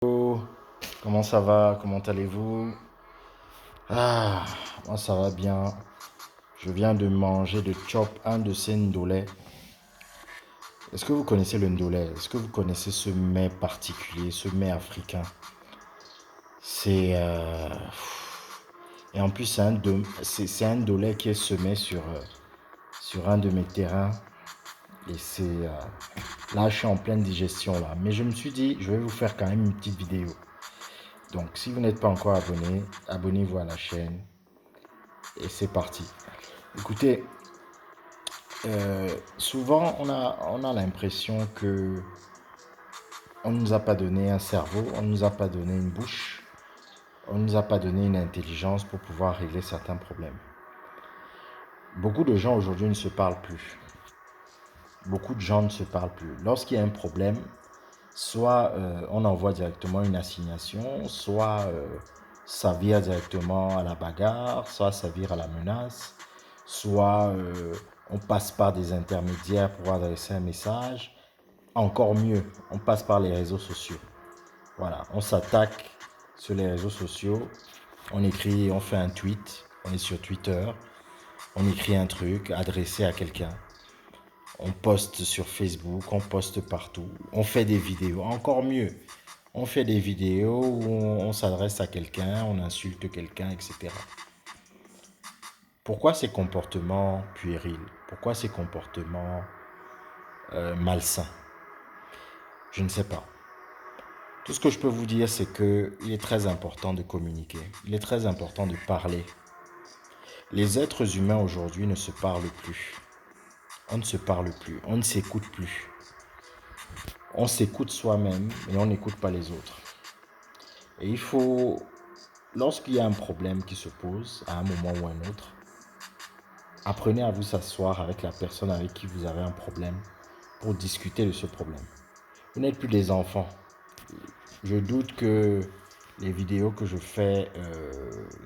Hello, comment ça va? Comment allez-vous? Ah, moi ça va bien. Je viens de manger de chop un de ces ndolais. Est-ce que vous connaissez le ndolais? Est-ce que vous connaissez ce mets particulier, ce mets africain? C'est et en plus c'est un ndolais qui est semé sur un de mes terrains et là je suis en pleine digestion là. Mais je me suis dit je vais vous faire quand même une petite vidéo. Donc si vous n'êtes pas encore abonné, abonnez-vous à la chaîne. Et c'est parti. Écoutez, souvent on a l'impression que on ne nous a pas donné un cerveau, on ne nous a pas donné une bouche, on ne nous a pas donné une intelligence pour pouvoir régler certains problèmes. Beaucoup de gens aujourd'hui ne se parlent plus. Beaucoup de gens ne se parlent plus. Lorsqu'il y a un problème, soit on envoie directement une assignation, soit ça vire directement à la bagarre, soit ça vire à la menace, soit on passe par des intermédiaires pour adresser un message. Encore mieux, on passe par les réseaux sociaux. Voilà, on s'attaque sur les réseaux sociaux, on écrit, on fait un tweet, on est sur Twitter, on écrit un truc adressé à quelqu'un. On poste sur Facebook, on poste partout, on fait des vidéos, encore mieux. On fait des vidéos où on s'adresse à quelqu'un, on insulte quelqu'un, etc. Pourquoi ces comportements puérils? Pourquoi ces comportements malsains? Je ne sais pas. Tout ce que je peux vous dire, c'est qu'il est très important de communiquer. Il est très important de parler. Les êtres humains aujourd'hui ne se parlent plus. On ne se parle plus. On ne s'écoute plus. On s'écoute soi-même et on n'écoute pas les autres. Et il faut, lorsqu'il y a un problème qui se pose à un moment ou à un autre, apprenez à vous asseoir avec la personne avec qui vous avez un problème pour discuter de ce problème. Vous n'êtes plus des enfants. Je doute que les vidéos que je fais,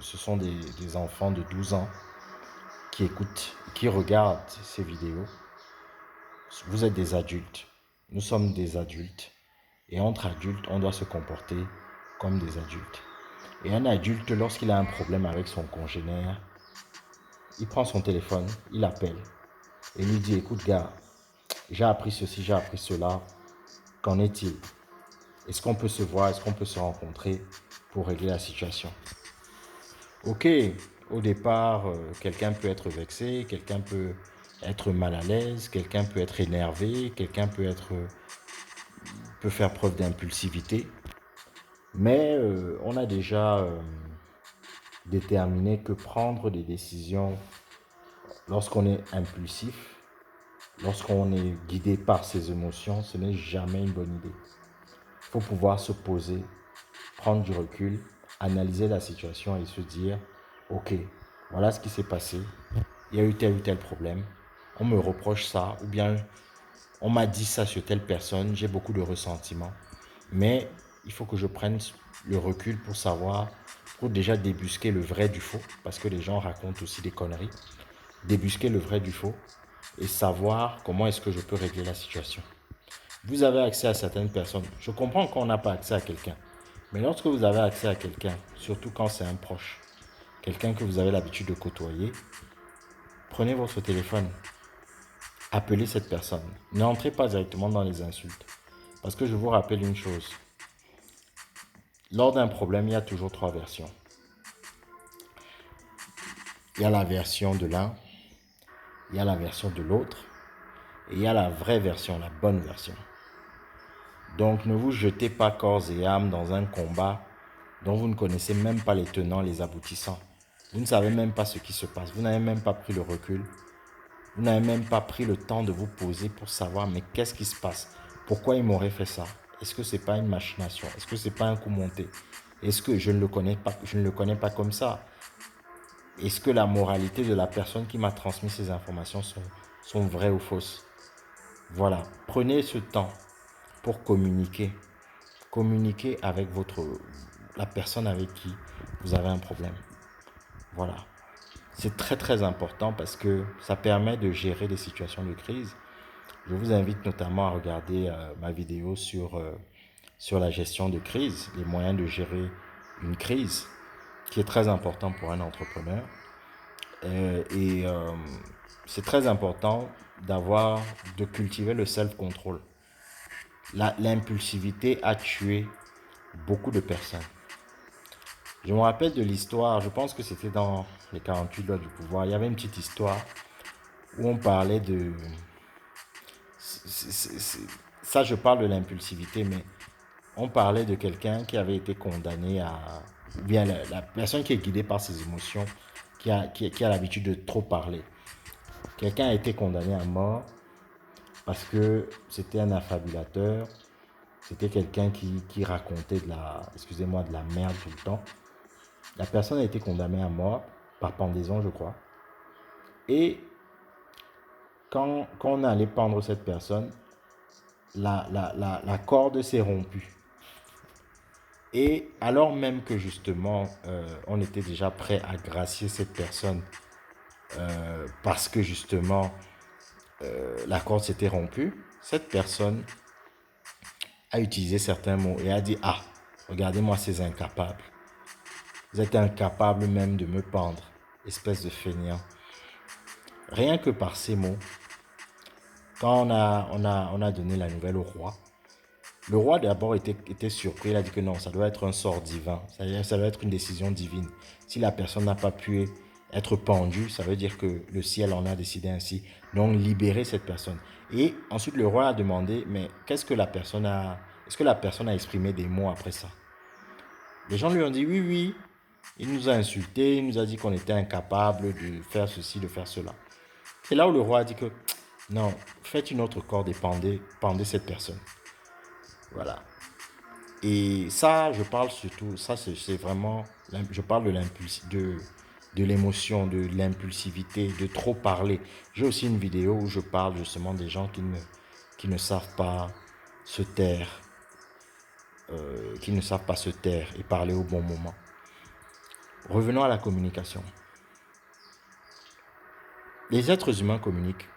ce sont des enfants de 12 ans qui écoutent, qui regardent ces vidéos. Vous êtes des adultes. Nous sommes des adultes. Et entre adultes, on doit se comporter comme des adultes. Et un adulte, lorsqu'il a un problème avec son congénère, il prend son téléphone, il appelle et lui dit, écoute gars, j'ai appris ceci, j'ai appris cela. Qu'en est-il? Est-ce qu'on peut se voir? Est-ce qu'on peut se rencontrer pour régler la situation? Ok, au départ, quelqu'un peut être vexé, quelqu'un peut être mal à l'aise, quelqu'un peut être énervé, quelqu'un peut faire preuve d'impulsivité. Mais on a déjà déterminé que prendre des décisions lorsqu'on est impulsif, lorsqu'on est guidé par ses émotions, ce n'est jamais une bonne idée. Il faut pouvoir se poser, prendre du recul, analyser la situation et se dire, ok, voilà ce qui s'est passé, il y a eu tel ou tel problème, on me reproche ça, ou bien on m'a dit ça sur telle personne, j'ai beaucoup de ressentiment, mais il faut que je prenne le recul pour savoir, pour déjà débusquer le vrai du faux, parce que les gens racontent aussi des conneries, débusquer le vrai du faux et savoir comment est-ce que je peux régler la situation. Vous avez accès à certaines personnes. Je comprends qu'on n'a pas accès à quelqu'un. Mais lorsque vous avez accès à quelqu'un, surtout quand c'est un proche, quelqu'un que vous avez l'habitude de côtoyer, prenez votre téléphone, appelez cette personne. N'entrez pas directement dans les insultes. Parce que je vous rappelle une chose. Lors d'un problème, il y a toujours trois versions. Il y a la version de l'un, il y a la version de l'autre, et il y a la vraie version, la bonne version. Donc ne vous jetez pas corps et âme dans un combat dont vous ne connaissez même pas les tenants, les aboutissants. Vous ne savez même pas ce qui se passe. Vous n'avez même pas pris le recul. Vous n'avez même pas pris le temps de vous poser pour savoir mais qu'est-ce qui se passe? Pourquoi il m'aurait fait ça? Est-ce que c'est pas une machination? Est-ce que c'est pas un coup monté? Est-ce que je ne le connais pas, je ne le connais pas comme ça? Est-ce que la moralité de la personne qui m'a transmis ces informations sont vraies ou fausses? Voilà, prenez ce temps pour communiquer. Communiquer avec la personne avec qui vous avez un problème. Voilà. C'est très très important parce que ça permet de gérer des situations de crise. Je vous invite notamment à regarder ma vidéo sur la gestion de crise, les moyens de gérer une crise, qui est très important pour un entrepreneur. Et c'est très important de cultiver le self-control. L'impulsivité a tué beaucoup de personnes. Je me rappelle de l'histoire, je pense que c'était dans les 48 lois du pouvoir. Il y avait une petite histoire où on parlait de... Ça, je parle de l'impulsivité, mais on parlait de quelqu'un qui avait été condamné à... Ou bien la personne qui est guidée par ses émotions, qui a l'habitude de trop parler. Quelqu'un a été condamné à mort parce que c'était un affabulateur, c'était quelqu'un qui racontait excusez-moi, de la merde tout le temps. La personne a été condamnée à mort par pendaison, je crois. Et quand on allait pendre cette personne, la corde s'est rompue. Et alors même que justement, on était déjà prêt à gracier cette personne parce que justement, la corde s'était rompue, cette personne a utilisé certains mots et a dit: ah, regardez-moi ces incapables. Vous êtes incapables même de me pendre, espèce de feignant. Rien que par ces mots, quand on a donné la nouvelle au roi, le roi d'abord était surpris. Il a dit que non, ça doit être un sort divin. Ça doit être une décision divine. Si la personne n'a pas pu être pendue, ça veut dire que le ciel en a décidé ainsi. Donc libérer cette personne. Et ensuite le roi a demandé, mais qu'est-ce que la personne a... Est-ce que la personne a exprimé des mots après ça? Les gens lui ont dit oui, oui. Il nous a insultés, il nous a dit qu'on était incapable de faire ceci, de faire cela. C'est là où le roi a dit que non, faites une autre corde et pendez cette personne. Voilà. Et ça, je parle surtout, ça c'est vraiment, je parle de l'émotion, de l'impulsivité, de trop parler. J'ai aussi une vidéo où je parle justement des gens qui ne savent pas se taire, et parler au bon moment. Revenons à la communication. Les êtres humains communiquent.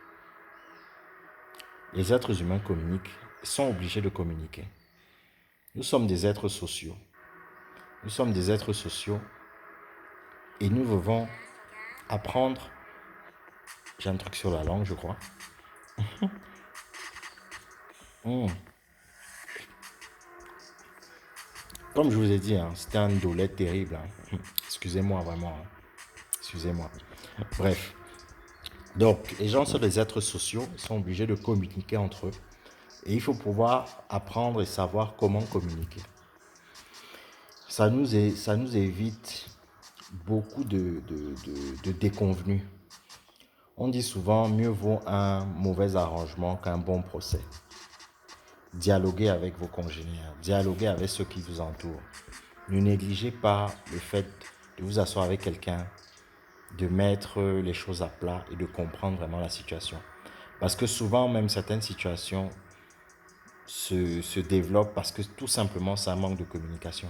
Les êtres humains communiquent, sont obligés de communiquer. Nous sommes des êtres sociaux. Nous sommes des êtres sociaux et nous devons apprendre. J'ai un truc sur la langue, je crois. Comme je vous ai dit, hein, c'était un dolé terrible. Hein. Excusez-moi vraiment. Hein. Excusez-moi. Bref. Donc, les gens sont des êtres sociaux, ils sont obligés de communiquer entre eux. Et il faut pouvoir apprendre et savoir comment communiquer. Ça nous évite beaucoup de déconvenues. On dit souvent, mieux vaut un mauvais arrangement qu'un bon procès. Dialoguez avec vos congénères, dialoguez avec ceux qui vous entourent. Ne négligez pas le fait de vous asseoir avec quelqu'un, de mettre les choses à plat et de comprendre vraiment la situation. Parce que souvent, même certaines situations se développent parce que tout simplement, ça manque de communication.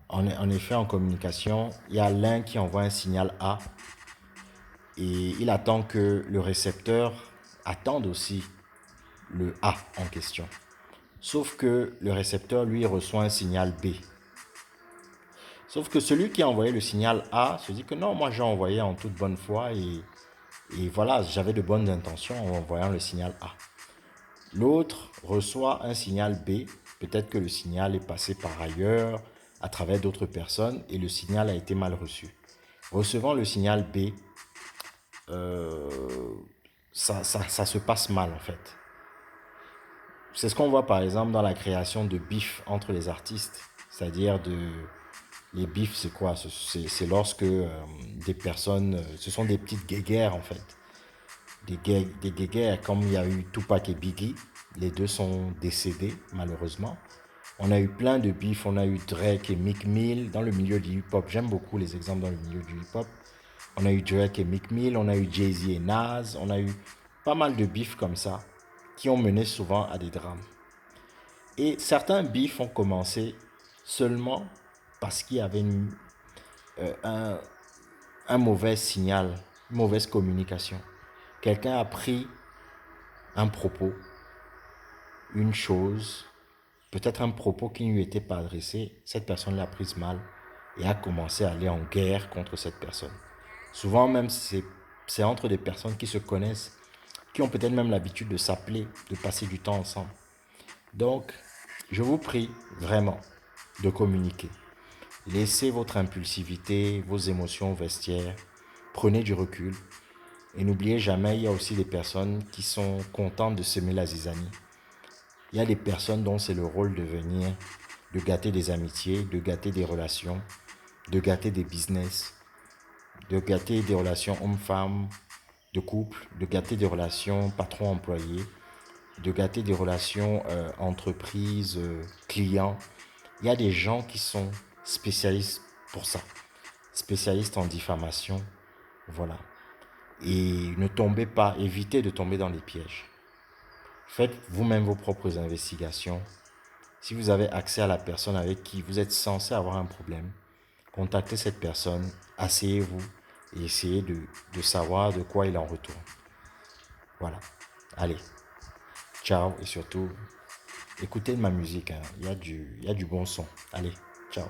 En effet, en communication, il y a l'un qui envoie un signal A et il attend que le récepteur attende aussi le A en question. Sauf que le récepteur, lui, reçoit un signal B. Sauf que celui qui a envoyé le signal A se dit que non, moi j'ai envoyé en toute bonne foi et voilà, j'avais de bonnes intentions en envoyant le signal A. L'autre reçoit un signal B, peut-être que le signal est passé par ailleurs, à travers d'autres personnes et le signal a été mal reçu. Recevant le signal B, ça se passe mal en fait. C'est ce qu'on voit par exemple dans la création de bifs entre les artistes. C'est-à-dire les bifs, c'est quoi? C'est lorsque des personnes, ce sont des petites guéguerres en fait. Des guéguerres comme il y a eu Tupac et Biggie. Les deux sont décédés malheureusement. On a eu plein de bifs, on a eu Drake et Meek Mill dans le milieu du hip-hop. J'aime beaucoup les exemples dans le milieu du hip-hop. On a eu Drake et Meek Mill, on a eu Jay-Z et Nas, on a eu pas mal de bifs comme ça qui ont mené souvent à des drames. Et certains bifs ont commencé seulement parce qu'il y avait un mauvais signal, une mauvaise communication. Quelqu'un a pris un propos, une chose, peut-être un propos qui ne lui était pas adressé, cette personne l'a prise mal et a commencé à aller en guerre contre cette personne. Souvent même, c'est entre des personnes qui se connaissent, qui ont peut-être même l'habitude de s'appeler, de passer du temps ensemble. Donc, je vous prie vraiment de communiquer. Laissez votre impulsivité, vos émotions au vestiaire. Prenez du recul. Et n'oubliez jamais, il y a aussi des personnes qui sont contentes de semer la zizanie. Il y a des personnes dont c'est le rôle de venir, de gâter des amitiés, de gâter des relations, de gâter des business, de gâter des relations hommes-femmes, de couple, de gâter des relations patron-employé, de gâter des relations entreprise-client. Il y a des gens qui sont spécialistes pour ça, spécialistes en diffamation, voilà. Et ne tombez pas, évitez de tomber dans les pièges. Faites vous-même vos propres investigations. Si vous avez accès à la personne avec qui vous êtes censé avoir un problème, contactez cette personne, asseyez-vous et essayez de savoir de quoi il en retourne. Voilà. Allez, ciao et surtout, écoutez ma musique, hein. Il y a du bon son. Allez, ciao.